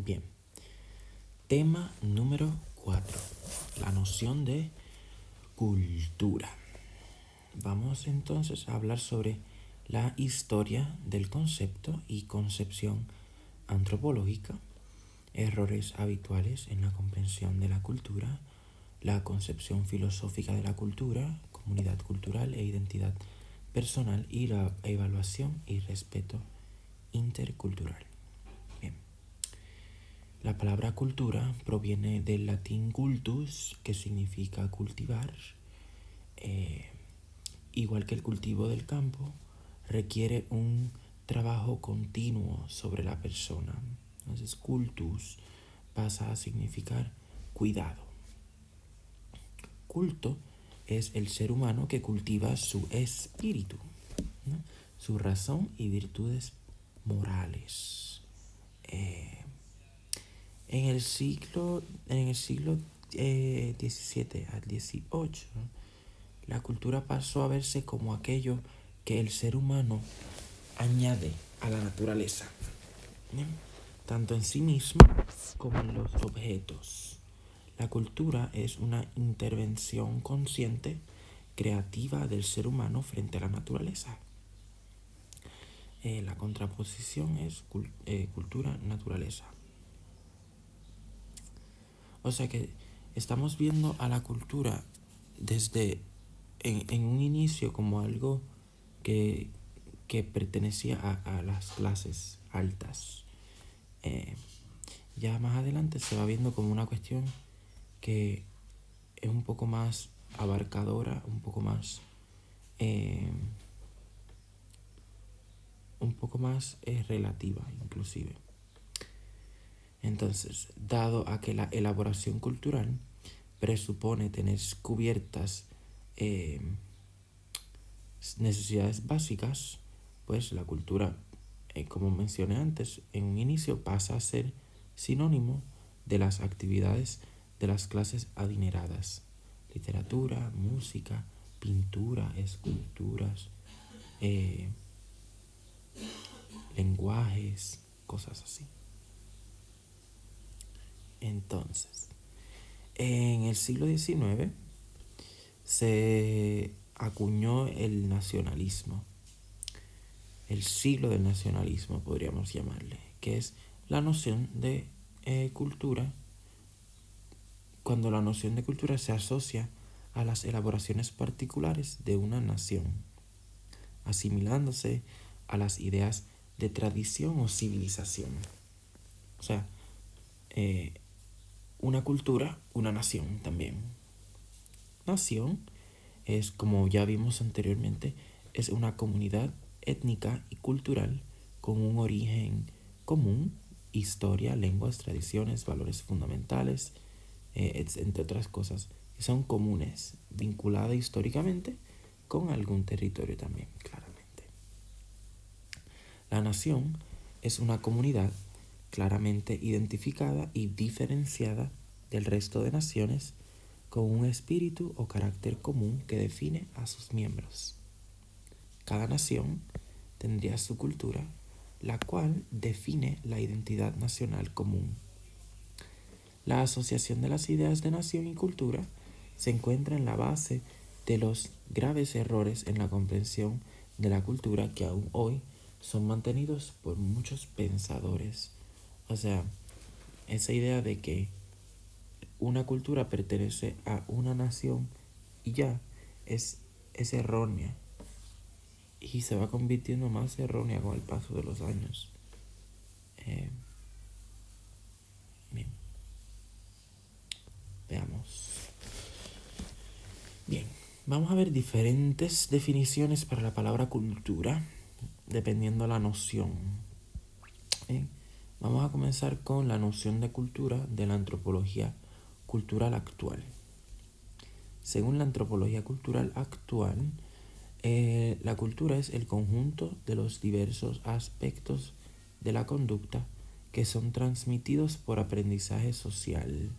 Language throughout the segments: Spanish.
Bien, tema número 4, la noción de cultura. Vamos entonces a hablar sobre la historia del concepto y concepción antropológica, errores habituales en la comprensión de la cultura, la concepción filosófica de la cultura, comunidad cultural e identidad personal y la evaluación y respeto intercultural. Bien. La palabra cultura proviene del latín cultus, que significa cultivar. Igual que el cultivo del campo, requiere un trabajo continuo sobre la persona. Entonces, cultus pasa a significar cuidado. Culto es el ser humano que cultiva su espíritu, ¿no? Su razón y virtudes morales. En el siglo XVII al XVIII, la cultura pasó a verse como aquello que el ser humano añade a la naturaleza, ¿bien? Tanto en sí mismo como en los objetos. La cultura es una intervención consciente, creativa del ser humano frente a la naturaleza. La contraposición es cultura-naturaleza. O sea que estamos viendo a la cultura desde en un inicio como algo que, que pertenecía a las clases altas. Ya más adelante se va viendo como una cuestión que es un poco más abarcadora, un poco más relativa inclusive. Entonces, dado a que la elaboración cultural presupone tener cubiertas necesidades básicas, pues la cultura, como mencioné antes, en un inicio pasa a ser sinónimo de las actividades de las clases adineradas: literatura, música, pintura, esculturas, lenguajes, cosas así. Entonces, en el siglo XIX se acuñó el nacionalismo, el siglo del nacionalismo podríamos llamarle, que es la noción de cultura, cuando la noción de cultura se asocia a las elaboraciones particulares de una nación, asimilándose a las ideas de tradición o civilización. O sea, una cultura, una nación también. Nación es, como ya vimos anteriormente, es una comunidad étnica y cultural con un origen común, historia, lenguas, tradiciones, valores fundamentales, entre otras cosas, que son comunes, vinculadas históricamente con algún territorio también, claramente. La nación es una comunidad claramente identificada y diferenciada del resto de naciones, con un espíritu o carácter común que define a sus miembros. Cada nación tendría su cultura, la cual define la identidad nacional común. La asociación de las ideas de nación y cultura se encuentra en la base de los graves errores en la comprensión de la cultura que aún hoy son mantenidos por muchos pensadores. O sea, esa idea de que una cultura pertenece a una nación y ya es errónea, y se va convirtiendo más errónea con el paso de los años. Bien, veamos. Bien, vamos a ver diferentes definiciones para la palabra cultura, dependiendo de la noción. Bien, vamos a comenzar con la noción de cultura de la antropología cultural actual. Según la antropología cultural actual, la cultura es el conjunto de los diversos aspectos de la conducta que son transmitidos por aprendizaje social.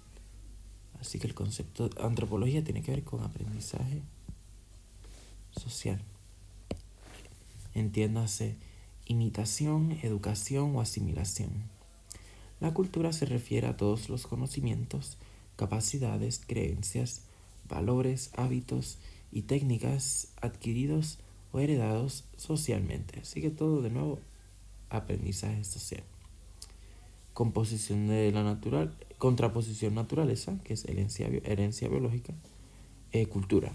Así que el concepto de antropología tiene que ver con aprendizaje social. Entiéndase, imitación, educación o asimilación. La cultura se refiere a todos los conocimientos, capacidades, creencias, valores, hábitos y técnicas adquiridos o heredados socialmente. Así que todo de nuevo, aprendizaje social. Composición de la natural, contraposición naturaleza, que es herencia biológica, cultura,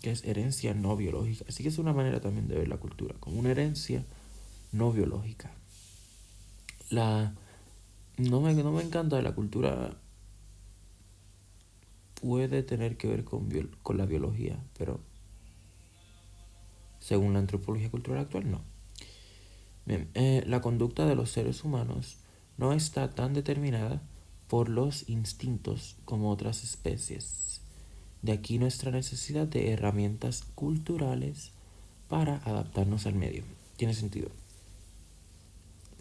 que es herencia no biológica. Así que es una manera también de ver la cultura, como una herencia no biológica. No me encanta la cultura, puede tener que ver con la biología, pero según la antropología cultural actual, no. Bien, la conducta de los seres humanos no está tan determinada por los instintos como otras especies. De aquí nuestra necesidad de herramientas culturales para adaptarnos al medio. Tiene sentido.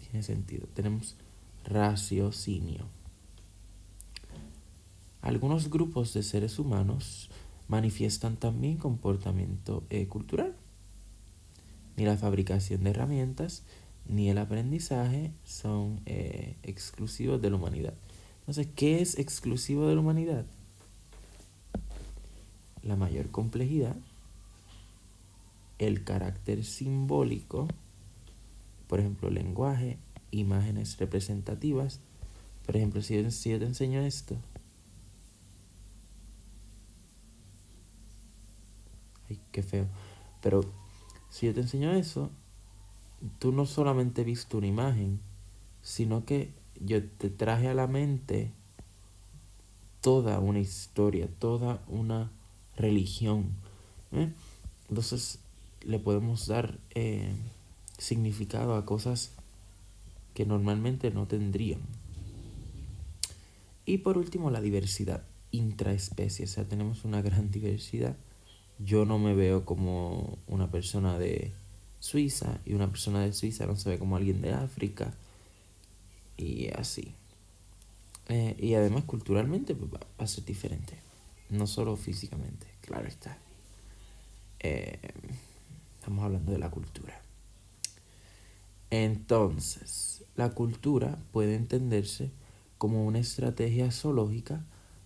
Tiene sentido. Tenemos raciocinio. Algunos grupos de seres humanos manifiestan también comportamiento cultural. Ni la fabricación de herramientas ni el aprendizaje son exclusivos de la humanidad. Entonces, ¿qué es exclusivo de la humanidad? La mayor complejidad, el carácter simbólico, por ejemplo, lenguaje, imágenes representativas. Por ejemplo, si yo te enseño esto, ay, qué feo, pero si yo te enseño eso, tú no solamente viste una imagen, sino que yo te traje a la mente toda una historia, toda una religión. ¿eh? Entonces le podemos dar significado a cosas que normalmente no tendrían. Y por último, la diversidad intraespecie. O sea, tenemos una gran diversidad. Yo no me veo como una persona de Suiza y una persona de Suiza no se ve como alguien de África y así. Y además culturalmente pues, va a ser diferente, no solo físicamente, claro está. Estamos hablando de la cultura. Entonces, la cultura puede entenderse como una estrategia zoológica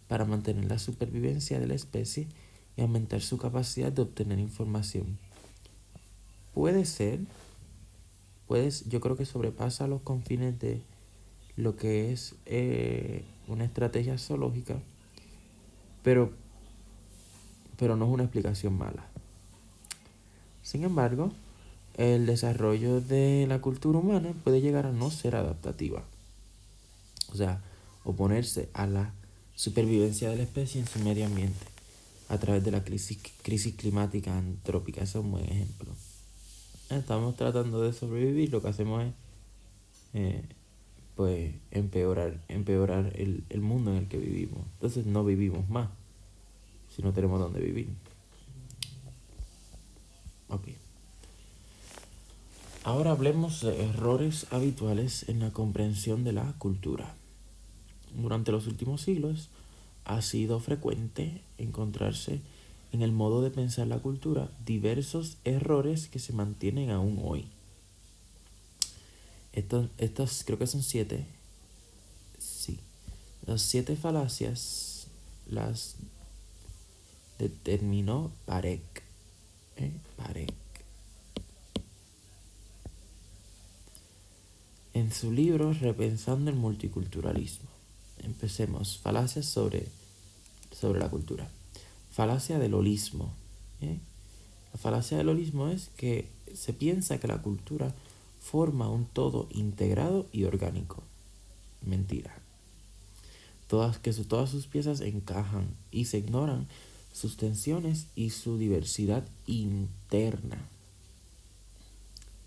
para mantener la supervivencia de la especie y aumentar su capacidad de obtener información. Puede ser, yo creo que sobrepasa los confines de lo que es una estrategia zoológica, pero no es una explicación mala. Sin embargo, el desarrollo de la cultura humana puede llegar a no ser adaptativa. O sea, oponerse a la supervivencia de la especie en su medio ambiente a través de la crisis climática antrópica. Ese es un buen ejemplo. Estamos tratando de sobrevivir, lo que hacemos es pues empeorar el mundo en el que vivimos. Entonces no vivimos más si no tenemos dónde vivir. Ok. Ahora hablemos de errores habituales en la comprensión de la cultura. Durante los últimos siglos ha sido frecuente encontrarse en el modo de pensar la cultura diversos errores que se mantienen aún hoy. Estas creo que son 7. Sí. Las 7 falacias las determinó Parekh. Parekh. En su libro Repensando el multiculturalismo. Empecemos. Falacias sobre la cultura. Falacia del holismo. La falacia del holismo es que se piensa que la cultura forma un todo integrado y orgánico. Mentira. Todas sus piezas encajan y se ignoran sus tensiones y su diversidad interna.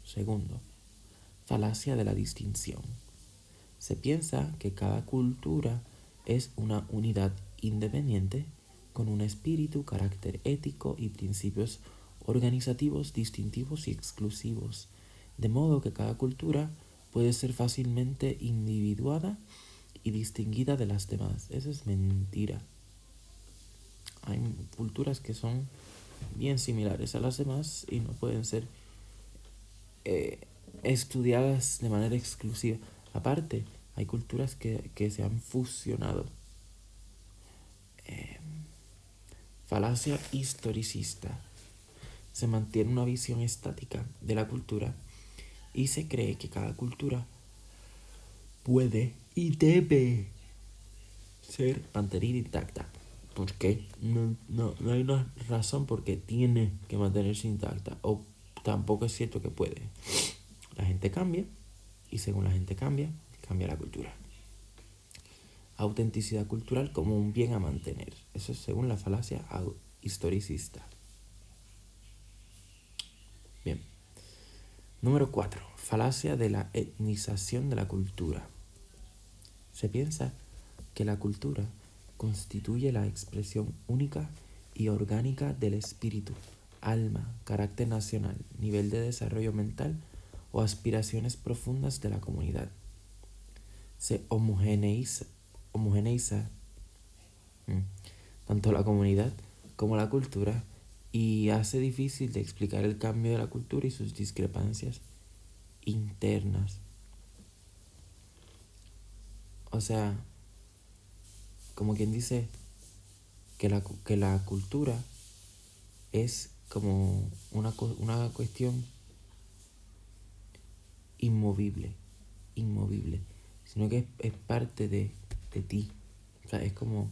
Segundo, falacia de la distinción. Se piensa que cada cultura es una unidad independiente con un espíritu, carácter ético y principios organizativos distintivos y exclusivos, de modo que cada cultura puede ser fácilmente individuada y distinguida de las demás. Eso es mentira. Hay culturas que son bien similares a las demás y no pueden ser estudiadas de manera exclusiva. Aparte, Hay culturas que se han fusionado. Falacia historicista. Se mantiene una visión estática de la cultura y se cree que cada cultura puede y debe ser mantenida intacta. ¿Por qué? No hay una razón por qué tiene que mantenerse intacta. O tampoco es cierto que puede. La gente cambia y según la gente cambia, cambia la cultura. Autenticidad cultural como un bien a mantener. Eso es según la falacia historicista. Bien. Número 4. Falacia de la etnización de la cultura. Se piensa que la cultura constituye la expresión única y orgánica del espíritu, alma, carácter nacional, nivel de desarrollo mental o aspiraciones profundas de la comunidad. Se homogeneiza tanto la comunidad como la cultura y hace difícil de explicar el cambio de la cultura y sus discrepancias internas. O sea, como quien dice que la cultura es como una cuestión inmovible, sino que es parte de ti. O sea, es como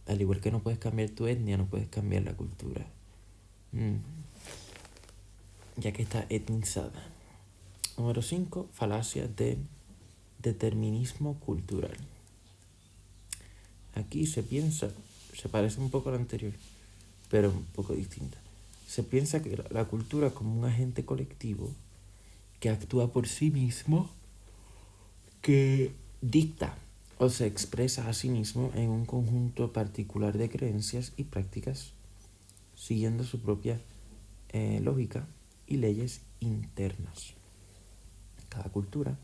al igual que no puedes cambiar tu etnia, no puedes cambiar la cultura, ya que está etnizada. Número 5. Falacia de determinismo cultural. Aquí se parece un poco a lo anterior, pero un poco distinta. Se piensa que la cultura es como un agente colectivo que actúa por sí mismo, que dicta o se expresa a sí mismo en un conjunto particular de creencias y prácticas, siguiendo su propia lógica y leyes internas. Cada cultura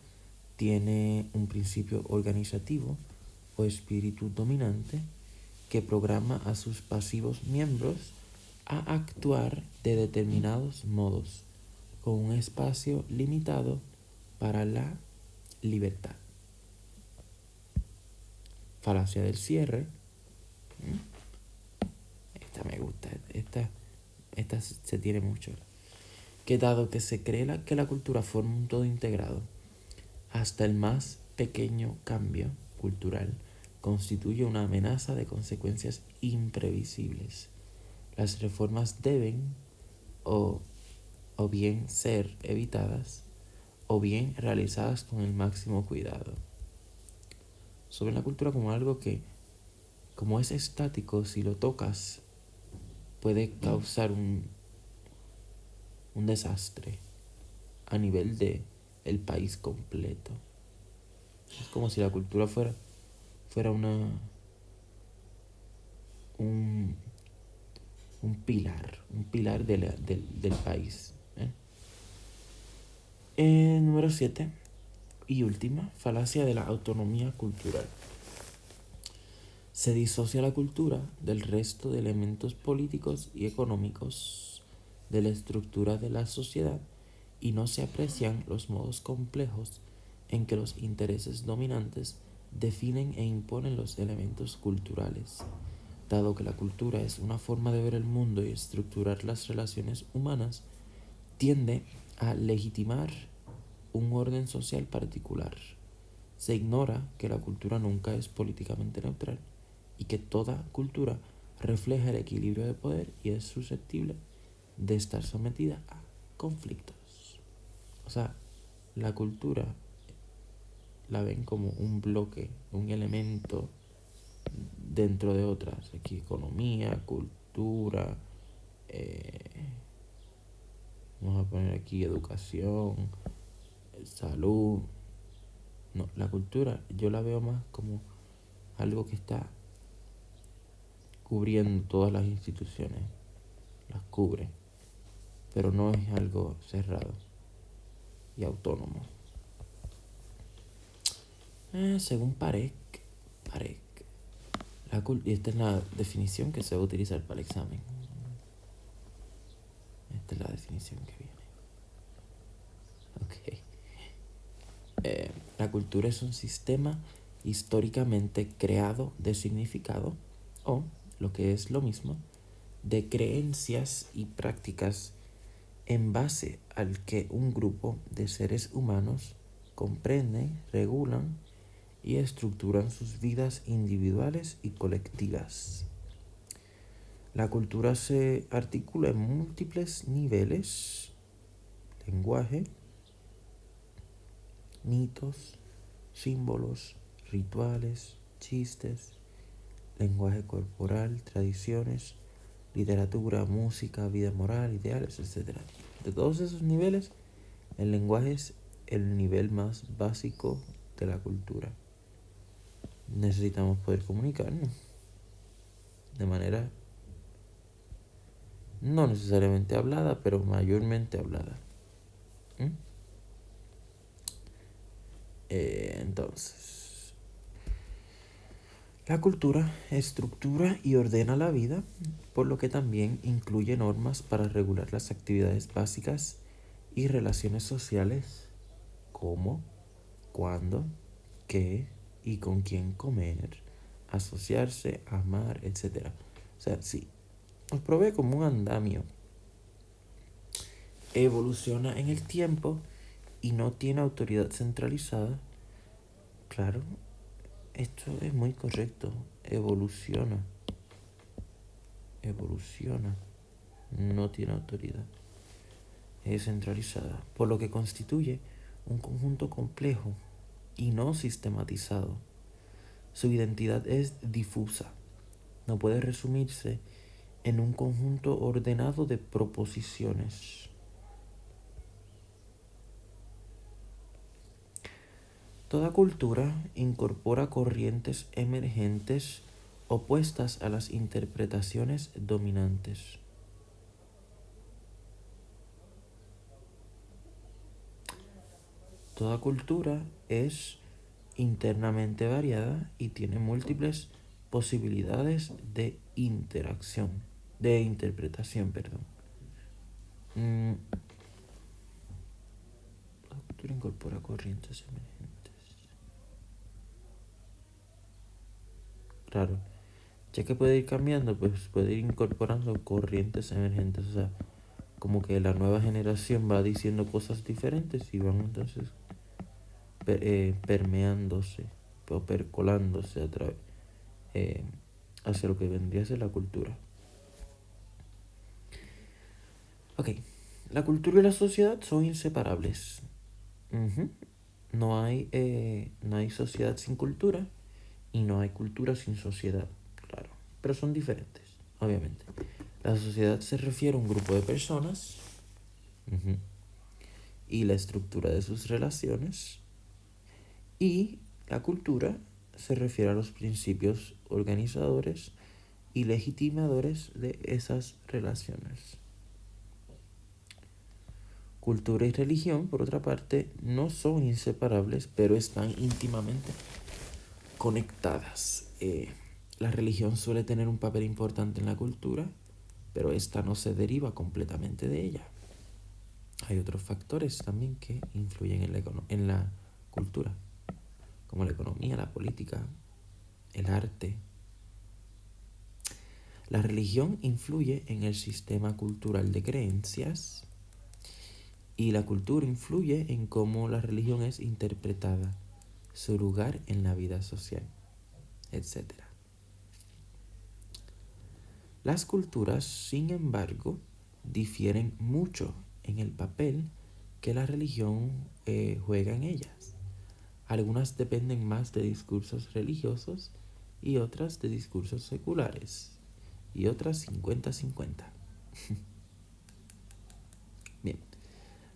tiene un principio organizativo o espíritu dominante que programa a sus pasivos miembros a actuar de determinados modos, con un espacio limitado para la libertad. Falacia del cierre. Esta me gusta, esta se tiene mucho. Que dado que se cree que la cultura forma un todo integrado, hasta el más pequeño cambio cultural constituye una amenaza de consecuencias imprevisibles. Las reformas deben o bien ser evitadas o bien realizadas con el máximo cuidado. Sobre la cultura como algo que, como es estático, si lo tocas, puede causar un desastre a nivel de el país completo. Es como si la cultura fuera un pilar del país. Número 7 y última, falacia de la autonomía cultural. Se disocia la cultura del resto de elementos políticos y económicos de la estructura de la sociedad y no se aprecian los modos complejos en que los intereses dominantes definen e imponen los elementos culturales. Dado que la cultura es una forma de ver el mundo y estructurar las relaciones humanas, tiende a legitimar un orden social particular. Se ignora que la cultura nunca es políticamente neutral y que toda cultura refleja el equilibrio de poder y es susceptible de estar sometida a conflictos. O sea, la cultura la ven como un bloque, un elemento dentro de otras. Aquí economía, cultura, vamos a poner aquí educación, salud. No, la cultura yo la veo más como algo que está cubriendo todas las instituciones, las cubre, pero no es algo cerrado y autónomo. Según Parekh, y esta es la definición que se va a utilizar para el examen. Esta es la definición que viene. Ok. La cultura es un sistema históricamente creado de significado o, lo que es lo mismo, de creencias y prácticas en base al que un grupo de seres humanos comprenden, regulan y estructuran sus vidas individuales y colectivas. La cultura se articula en múltiples niveles: lenguaje, mitos, símbolos, rituales, chistes, lenguaje corporal, tradiciones, literatura, música, vida moral, ideales, etc. De todos esos niveles, el lenguaje es el nivel más básico de la cultura. Necesitamos poder comunicarnos de manera no necesariamente hablada, pero mayormente hablada. Entonces, la cultura estructura y ordena la vida, por lo que también incluye normas para regular las actividades básicas y relaciones sociales, como, cuándo, qué y con quién comer, asociarse, amar, etc. O sea, sí, nos provee como un andamio. Evoluciona en el tiempo y no tiene autoridad centralizada. Claro, esto es muy correcto. Evoluciona. No tiene autoridad. Es centralizada, por lo que constituye un conjunto complejo y no sistematizado. Su identidad es difusa. No puede resumirse en un conjunto ordenado de proposiciones. Toda cultura incorpora corrientes emergentes opuestas a las interpretaciones dominantes. Toda cultura es internamente variada y tiene múltiples posibilidades de interpretación. La cultura incorpora corrientes emergentes. Claro, ya que puede ir cambiando, pues puede ir incorporando corrientes emergentes. O sea, como que la nueva generación va diciendo cosas diferentes y van entonces permeándose o percolándose a través hacia lo que vendría a ser la cultura. Ok, la cultura y la sociedad son inseparables. No hay sociedad sin cultura y no hay cultura sin sociedad, claro, pero son diferentes, obviamente. La sociedad se refiere a un grupo de personas y la estructura de sus relaciones, y la cultura se refiere a los principios organizadores y legitimadores de esas relaciones. Cultura y religión, por otra parte, no son inseparables, pero están íntimamente conectadas. La religión suele tener un papel importante en la cultura, pero esta no se deriva completamente de ella. Hay otros factores también que influyen en la cultura, como la economía, la política, el arte. La religión influye en el sistema cultural de creencias y la cultura influye en cómo la religión es interpretada, su lugar en la vida social, etc. Las culturas, sin embargo, difieren mucho en el papel que la religión juega en ellas. Algunas dependen más de discursos religiosos y otras de discursos seculares, y otras 50-50. Bien,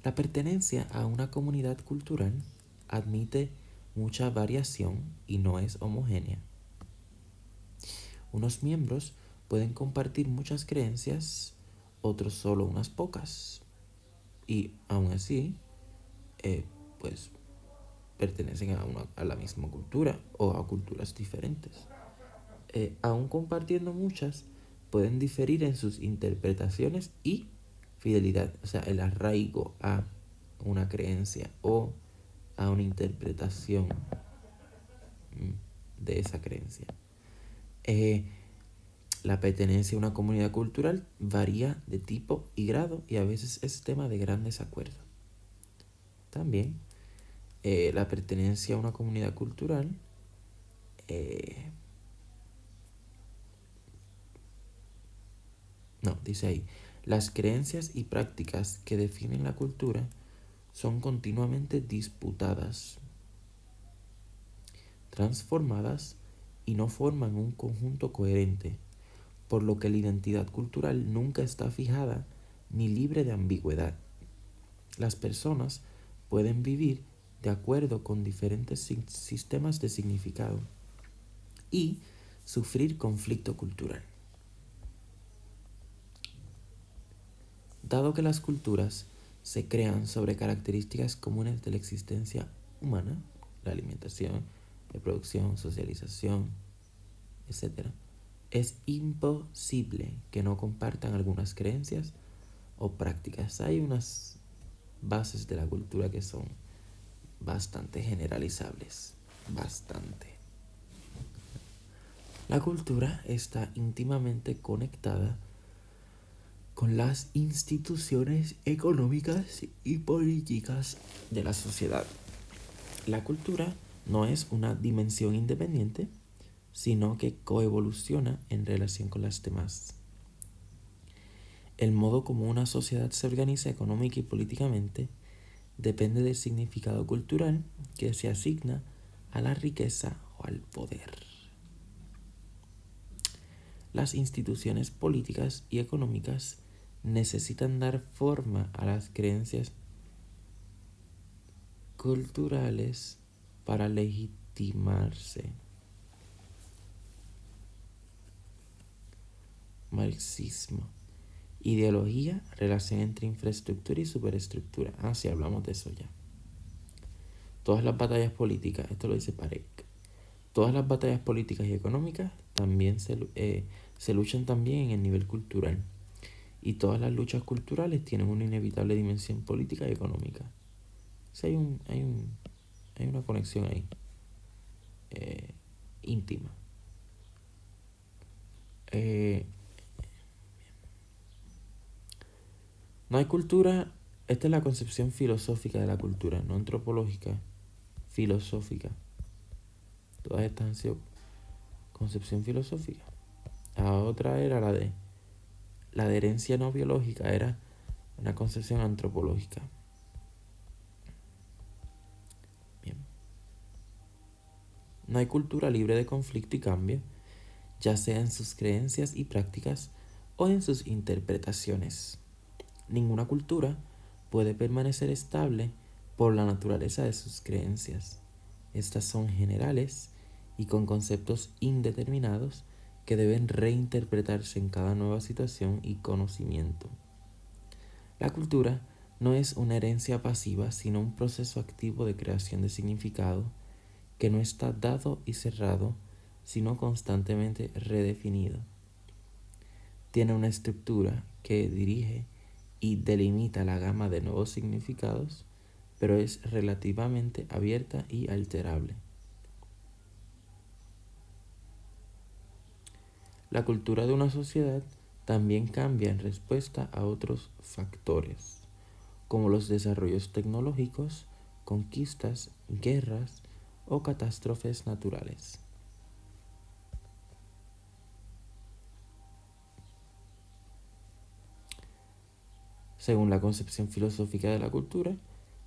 la pertenencia a una comunidad cultural admite mucha variación y no es homogénea. Unos miembros pueden compartir muchas creencias, otros solo unas pocas. Y aún así, pues pertenecen a la misma cultura o a culturas diferentes. Aún compartiendo muchas, pueden diferir en sus interpretaciones y fidelidad, o sea, el arraigo a una creencia o a una interpretación de esa creencia. La pertenencia a una comunidad cultural varía de tipo y grado y a veces es tema de gran desacuerdo. También la pertenencia a una comunidad cultural dice ahí, las creencias y prácticas que definen la cultura son continuamente disputadas, transformadas y no forman un conjunto coherente, por lo que la identidad cultural nunca está fijada ni libre de ambigüedad. Las personas pueden vivir de acuerdo con diferentes sistemas de significado y sufrir conflicto cultural. Dado que las culturas se crean sobre características comunes de la existencia humana, la alimentación, reproducción, socialización, etc., es imposible que no compartan algunas creencias o prácticas. Hay unas bases de la cultura que son bastante generalizables, bastante. La cultura está íntimamente conectada con las instituciones económicas y políticas de la sociedad. La cultura no es una dimensión independiente, sino que coevoluciona en relación con las demás. El modo como una sociedad se organiza económica y políticamente depende del significado cultural que se asigna a la riqueza o al poder. Las instituciones políticas y económicas necesitan dar forma a las creencias culturales para legitimarse. Marxismo. Ideología, relación entre infraestructura y superestructura. Sí, hablamos de eso ya. Todas las batallas políticas, esto lo dice Pareck, todas las batallas políticas y económicas también se luchan también en el nivel cultural. Y todas las luchas culturales tienen una inevitable dimensión política y económica. Sí, hay una conexión ahí, íntima. No hay cultura, esta es la concepción filosófica de la cultura, no antropológica, filosófica. Todas estas han sido concepción filosófica. La otra era la de herencia no biológica, era una concepción antropológica. Bien. No hay cultura libre de conflicto y cambio, ya sea en sus creencias y prácticas o en sus interpretaciones. Ninguna cultura puede permanecer estable por la naturaleza de sus creencias. Estas son generales y con conceptos indeterminados que deben reinterpretarse en cada nueva situación y conocimiento. La cultura no es una herencia pasiva, sino un proceso activo de creación de significado que no está dado y cerrado, sino constantemente redefinido. Tiene una estructura que dirige y delimita la gama de nuevos significados, pero es relativamente abierta y alterable. La cultura de una sociedad también cambia en respuesta a otros factores, como los desarrollos tecnológicos, conquistas, guerras o catástrofes naturales. Según la concepción filosófica de la cultura,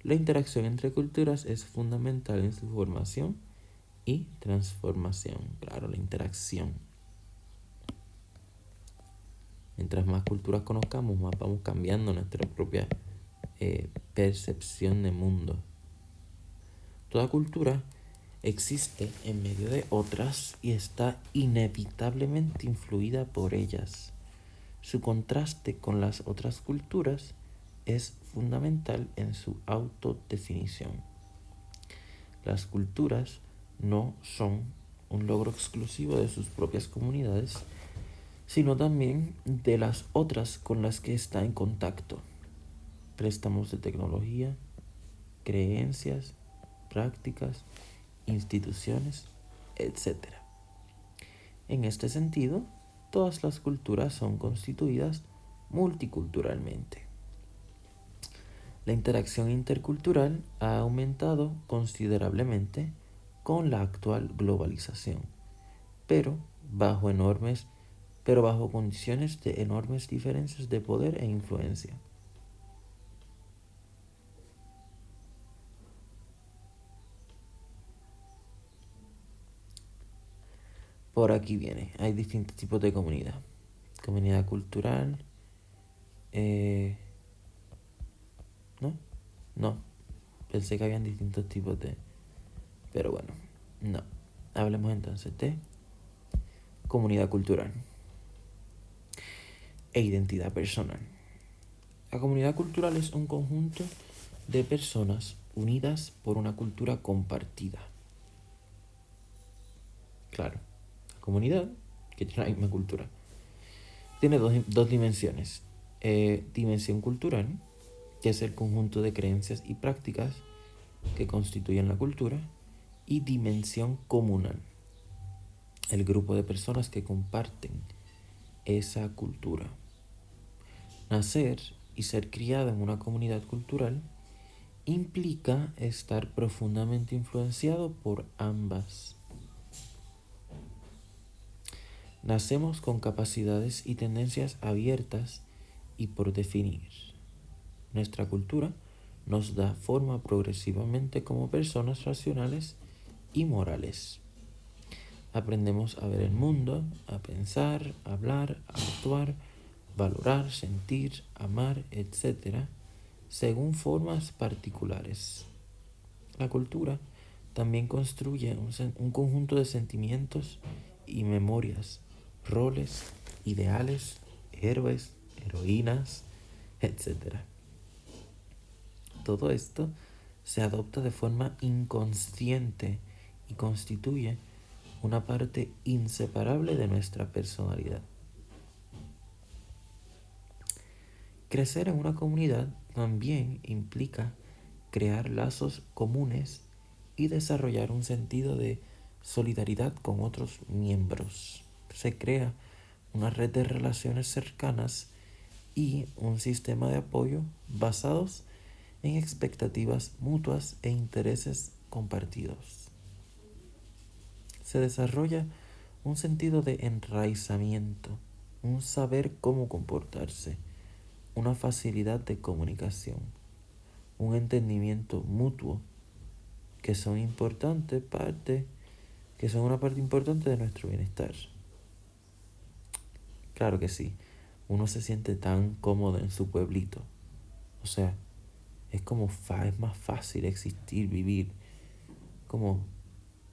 la interacción entre culturas es fundamental en su formación y transformación. Claro, la interacción. Mientras más culturas conozcamos, más vamos cambiando nuestra propia percepción de mundo. Toda cultura existe en medio de otras y está inevitablemente influida por ellas. Su contraste con las otras culturas es fundamental en su autodefinición. Las culturas no son un logro exclusivo de sus propias comunidades, sino también de las otras con las que está en contacto. Préstamos de tecnología, creencias, prácticas, instituciones, etc. En este sentido, todas las culturas son constituidas multiculturalmente. La interacción intercultural ha aumentado considerablemente con la actual globalización, pero bajo condiciones de enormes diferencias de poder e influencia. Por aquí viene, hay distintos tipos de comunidad. Comunidad cultural, ¿no? No, pensé que habían distintos tipos de... Pero bueno, no. Hablemos entonces de comunidad cultural e identidad personal. La comunidad cultural es un conjunto de personas unidas por una cultura compartida. Claro, la comunidad que tiene la misma cultura tiene dos dimensiones. Dimensión cultural, que es el conjunto de creencias y prácticas que constituyen la cultura, y dimensión comunal, el grupo de personas que comparten esa cultura. Nacer y ser criado en una comunidad cultural implica estar profundamente influenciado por ambas. Nacemos con capacidades y tendencias abiertas y por definir. Nuestra cultura nos da forma progresivamente como personas racionales y morales. Aprendemos a ver el mundo, a pensar, a hablar, a actuar, valorar, sentir, amar, etc., según formas particulares. La cultura también construye un conjunto de sentimientos y memorias, roles, ideales, héroes, heroínas, etc. Todo esto se adopta de forma inconsciente y constituye una parte inseparable de nuestra personalidad. Crecer en una comunidad también implica crear lazos comunes y desarrollar un sentido de solidaridad con otros miembros. Se crea una red de relaciones cercanas y un sistema de apoyo basados en expectativas mutuas e intereses compartidos. Se desarrolla un sentido de enraizamiento, un saber cómo comportarse, una facilidad de comunicación, un entendimiento mutuo que son una parte importante de nuestro bienestar. Claro que sí, uno se siente tan cómodo en su pueblito. O sea, es más fácil existir, vivir. O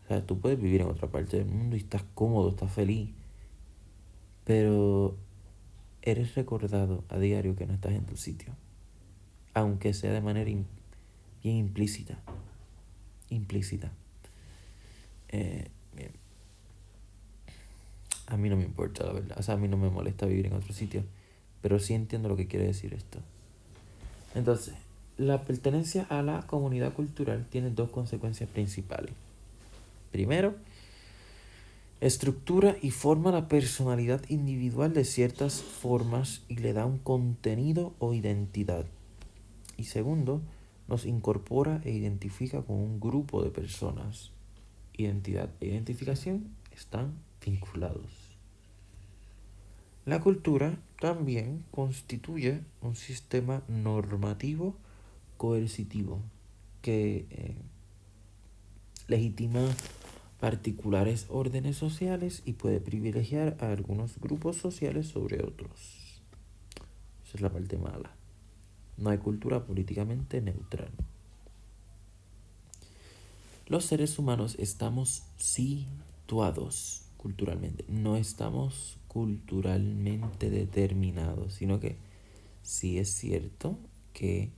sea, tú puedes vivir en otra parte del mundo y estás cómodo, estás feliz. Pero eres recordado a diario que no estás en tu sitio. Aunque sea de manera bien implícita. Bien. A mí no me importa, la verdad. O sea, a mí no me molesta vivir en otro sitio. Pero sí entiendo lo que quiere decir esto. Entonces, la pertenencia a la comunidad cultural tiene dos consecuencias principales. Primero, estructura y forma la personalidad individual de ciertas formas y le da un contenido o identidad. Y segundo, nos incorpora e identifica con un grupo de personas. Identidad e identificación están vinculados. La cultura también constituye un sistema normativo coercitivo que legitima particulares órdenes sociales y puede privilegiar a algunos grupos sociales sobre otros. Esa es la parte mala. No hay cultura políticamente neutral. Los seres humanos estamos situados culturalmente. No estamos culturalmente determinados, sino que sí es cierto que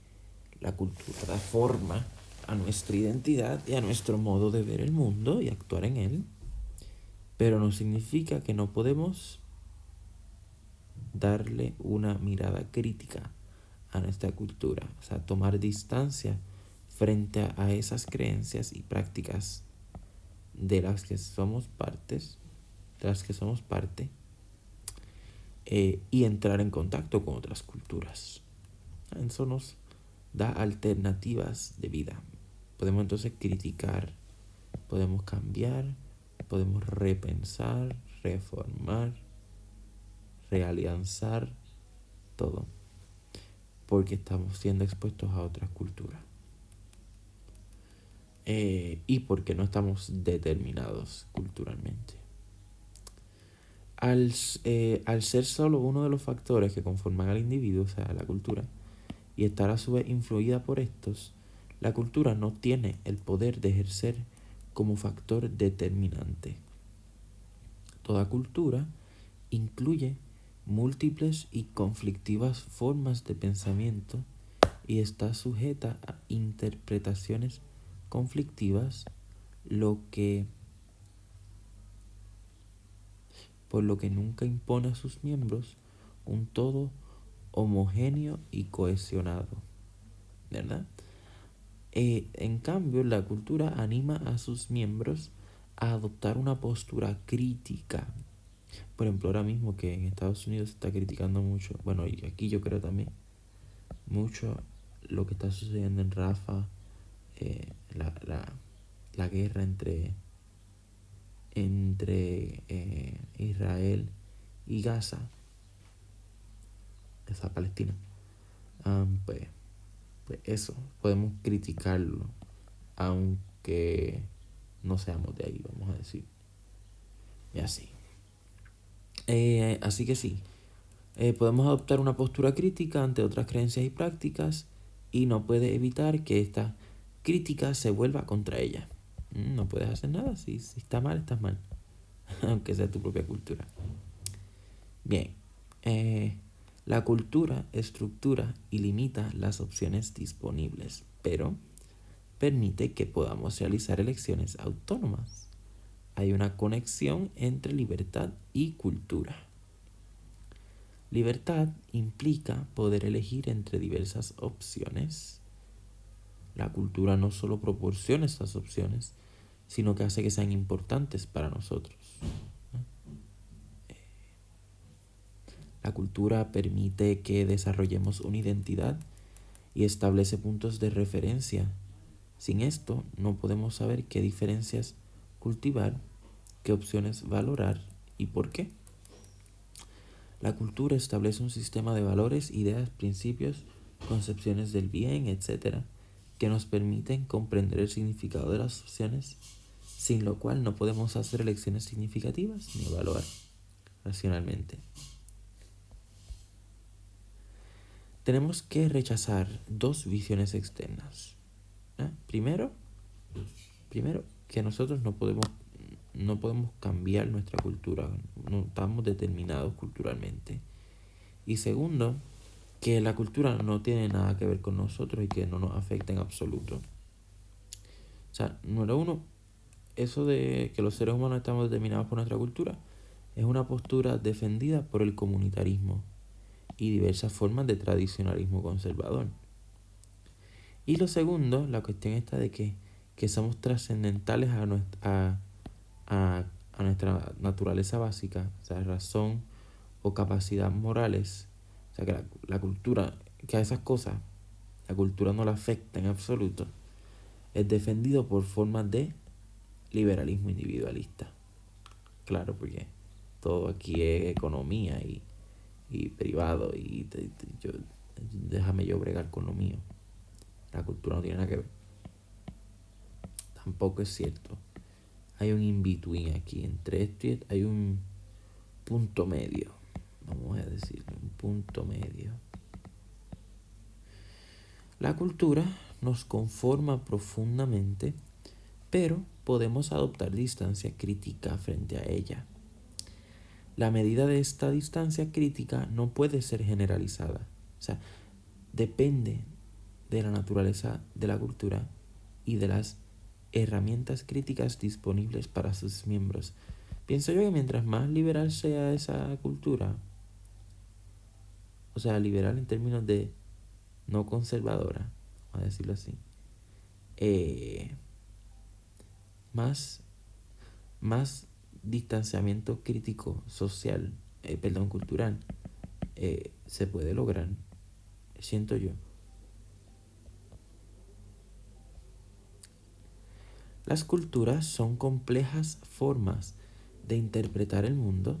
la cultura da forma a nuestra identidad y a nuestro modo de ver el mundo y actuar en él, pero no significa que no podemos darle una mirada crítica a nuestra cultura, o sea, tomar distancia frente a esas creencias y prácticas de las que somos parte, y entrar en contacto con otras culturas. Eso nos da alternativas de vida. Podemos entonces criticar, podemos cambiar, podemos repensar, reformar, realianzar, todo, porque estamos siendo expuestos a otras culturas. Y porque no estamos determinados culturalmente. Al ser solo uno de los factores que conforman al individuo, o sea, la cultura, y estar a su vez influida por estos, la cultura no tiene el poder de ejercer como factor determinante. Toda cultura incluye múltiples y conflictivas formas de pensamiento y está sujeta a interpretaciones conflictivas, por lo que nunca impone a sus miembros un todo homogéneo y cohesionado, ¿verdad? En cambio, la cultura anima a sus miembros a adoptar una postura crítica. Por ejemplo, ahora mismo que en Estados Unidos se está criticando mucho, bueno, y aquí yo creo también, mucho lo que está sucediendo en Rafah, la guerra entre Israel y Gaza, esa Palestina. Pues eso, podemos criticarlo, aunque no seamos de ahí, vamos a decir. Y así. Así que sí, podemos adoptar una postura crítica ante otras creencias y prácticas y no puede evitar que esta crítica se vuelva contra ella. No puedes hacer nada, si está mal, estás mal, aunque sea tu propia cultura. Bien, la cultura estructura y limita las opciones disponibles, pero permite que podamos realizar elecciones autónomas. Hay una conexión entre libertad y cultura. Libertad implica poder elegir entre diversas opciones. La cultura no solo proporciona estas opciones, sino que hace que sean importantes para nosotros. La cultura permite que desarrollemos una identidad y establece puntos de referencia. Sin esto, no podemos saber qué diferencias cultivar, qué opciones valorar y por qué. La cultura establece un sistema de valores, ideas, principios, concepciones del bien, etc., que nos permiten comprender el significado de las opciones, sin lo cual no podemos hacer elecciones significativas ni evaluar racionalmente. Tenemos que rechazar dos visiones externas. Primero, que nosotros no podemos cambiar nuestra cultura, no estamos determinados culturalmente. Y segundo, que la cultura no tiene nada que ver con nosotros y que no nos afecta en absoluto. O sea, número uno, eso de que los seres humanos estamos determinados por nuestra cultura es una postura defendida por el comunitarismo y diversas formas de tradicionalismo conservador. Y lo segundo, la cuestión está de que somos trascendentales a nuestra naturaleza básica, o sea, razón o capacidad morales. O sea, que la cultura, que a esas cosas, la cultura no la afecta en absoluto, es defendido por formas de liberalismo individualista. Claro, porque todo aquí es economía y privado y déjame yo bregar con lo mío. La cultura no tiene nada que ver. Tampoco es cierto. Hay un in-between aquí. Entre esto y hay un punto medio. Vamos a decir, un punto medio. La cultura nos conforma profundamente, pero podemos adoptar distancia crítica frente a ella. La medida de esta distancia crítica no puede ser generalizada. O sea, depende de la naturaleza de la cultura y de las herramientas críticas disponibles para sus miembros. Pienso yo que mientras más liberal sea esa cultura, o sea, liberal en términos de no conservadora, vamos a decirlo así, más, más distanciamiento crítico social, cultural, se puede lograr, siento yo. Las culturas son complejas formas de interpretar el mundo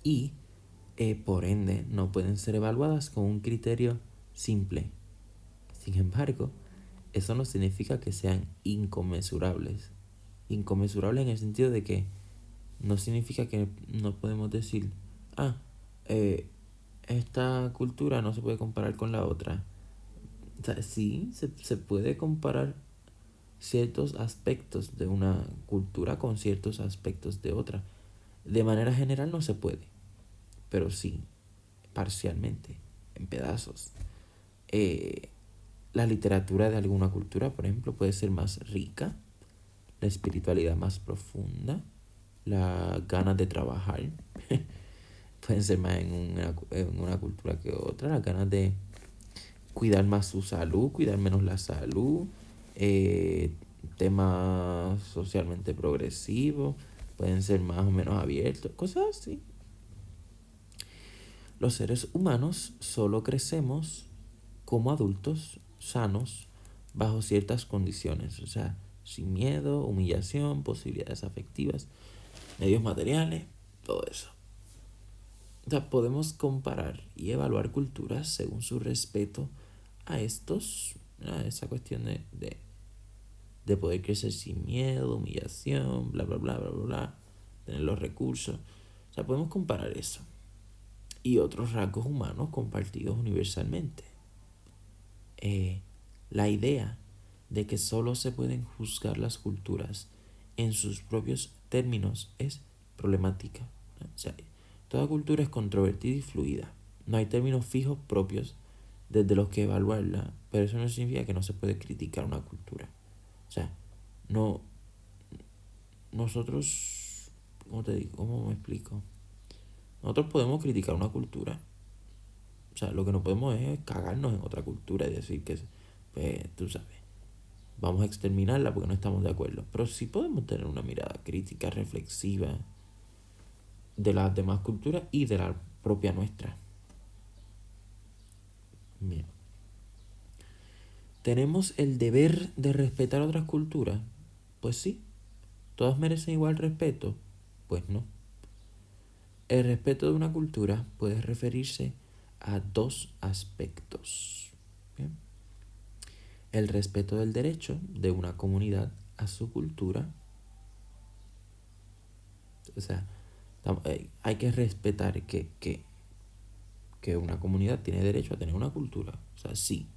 y, por ende, no pueden ser evaluadas con un criterio simple. Sin embargo, eso no significa que sean inconmensurables. Inconmensurables en el sentido de que no significa que no podemos decir, eh, esta cultura no se puede comparar con la otra. O sea, sí, se puede comparar ciertos aspectos de una cultura con ciertos aspectos de otra. De manera general no se puede, pero sí, parcialmente, en pedazos. La literatura de alguna cultura, por ejemplo, puede ser más rica, la espiritualidad más profunda, las ganas de trabajar pueden ser más en una cultura que otra, las ganas de cuidar más su salud, cuidar menos la salud, temas socialmente progresivos, pueden ser más o menos abiertos, cosas así. Los seres humanos solo crecemos como adultos sanos bajo ciertas condiciones, o sea, sin miedo, humillación, posibilidades afectivas, medios materiales, todo eso. O sea, podemos comparar y evaluar culturas según su respeto a esa cuestión de poder crecer sin miedo, humillación, bla, bla, bla, bla, bla, bla, tener los recursos. O sea, podemos comparar eso y otros rasgos humanos compartidos universalmente. La idea de que solo se pueden juzgar las culturas en sus propios términos es problemática. O sea, toda cultura es controvertida y fluida. No hay términos fijos propios desde los que evaluarla, pero eso no significa que no se puede criticar una cultura. O sea, no, nosotros, ¿cómo te digo? ¿Cómo me explico? Nosotros podemos criticar una cultura. O sea, lo que no podemos es cagarnos en otra cultura y decir que, pues, tú sabes, vamos a exterminarla porque no estamos de acuerdo. Pero sí podemos tener una mirada crítica, reflexiva de las demás culturas y de la propia nuestra. Bien. ¿Tenemos el deber de respetar otras culturas? Pues sí. ¿Todas merecen igual respeto? Pues no. El respeto de una cultura puede referirse a dos aspectos. ¿Bien? El respeto del derecho de una comunidad a su cultura. O sea, hay que respetar que una comunidad tiene derecho a tener una cultura. O sea, sí.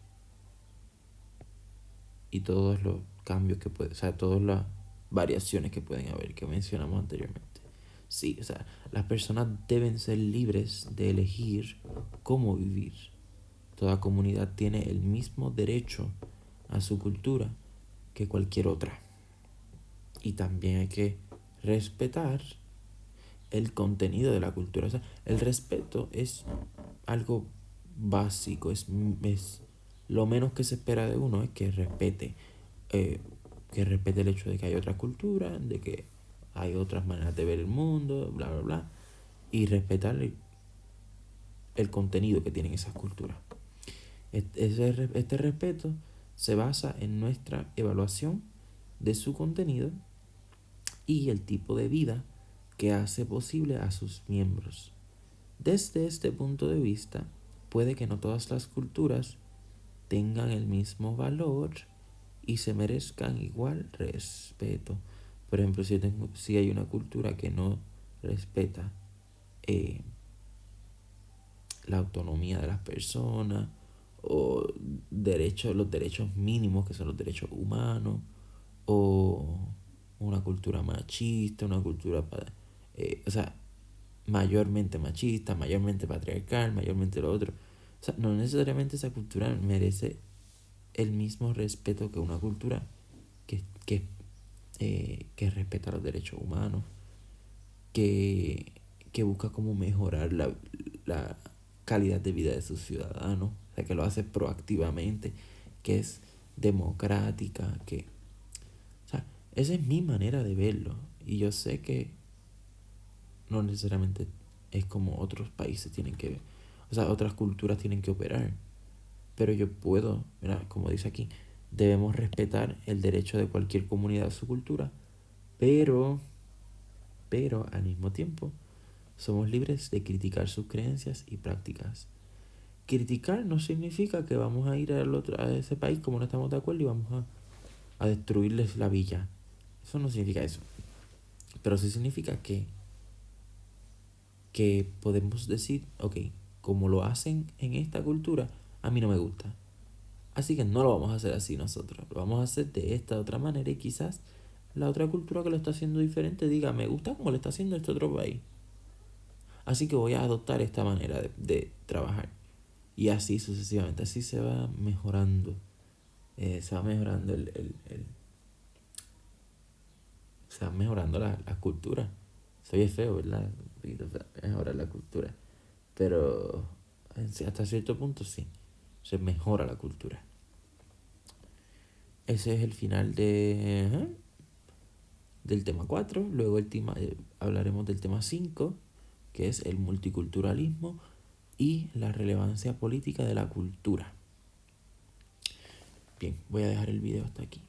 Y todos los cambios que puede, o sea, todas las variaciones que pueden haber que mencionamos anteriormente. Sí, o sea, las personas deben ser libres de elegir cómo vivir. Toda comunidad tiene el mismo derecho a su cultura que cualquier otra. Y también hay que respetar el contenido de la cultura. O sea, el respeto es algo básico, es lo menos que se espera de uno es que respete el hecho de que hay otra cultura, de que hay otras maneras de ver el mundo, bla, bla, bla, y respetar el contenido que tienen esas culturas. Este respeto se basa en nuestra evaluación de su contenido y el tipo de vida que hace posible a sus miembros. Desde este punto de vista, puede que no todas las culturas tengan el mismo valor y se merezcan igual respeto. Por ejemplo, si hay una cultura que no respeta la autonomía de las personas o los derechos mínimos que son los derechos humanos, o una cultura machista, una cultura, o sea, mayormente machista, mayormente patriarcal, mayormente lo otro. O sea, no necesariamente esa cultura merece el mismo respeto que una cultura que, que, que respeta los derechos humanos, que busca como mejorar la calidad de vida de sus ciudadanos, o sea, que lo hace proactivamente, que es democrática, o sea, esa es mi manera de verlo. Y yo sé que no necesariamente es como otros países tienen que, o sea, otras culturas tienen que operar. Pero yo puedo, mira, como dice aquí, debemos respetar el derecho de cualquier comunidad a su cultura, pero, pero al mismo tiempo somos libres de criticar sus creencias y prácticas. Criticar no significa que vamos a ir a ese país como no estamos de acuerdo y vamos a destruirles la villa. Eso no significa eso. Pero sí significa que podemos decir, ok, como lo hacen en esta cultura, a mí no me gusta. Así que no lo vamos a hacer así nosotros. Lo vamos a hacer de esta otra manera y quizás la otra cultura que lo está haciendo diferente diga, me gusta como lo está haciendo este otro país. Así que voy a adoptar esta manera de trabajar. Y así sucesivamente. Así se va mejorando. Se va mejorando se va mejorando la cultura. Soy feo, ¿verdad? Un poquito feo, mejorar la cultura. Pero hasta cierto punto sí. Se mejora la cultura. Ese es el final del tema 4. Luego hablaremos del tema 5, que es el multiculturalismo y la relevancia política de la cultura. Bien, voy a dejar el video hasta aquí.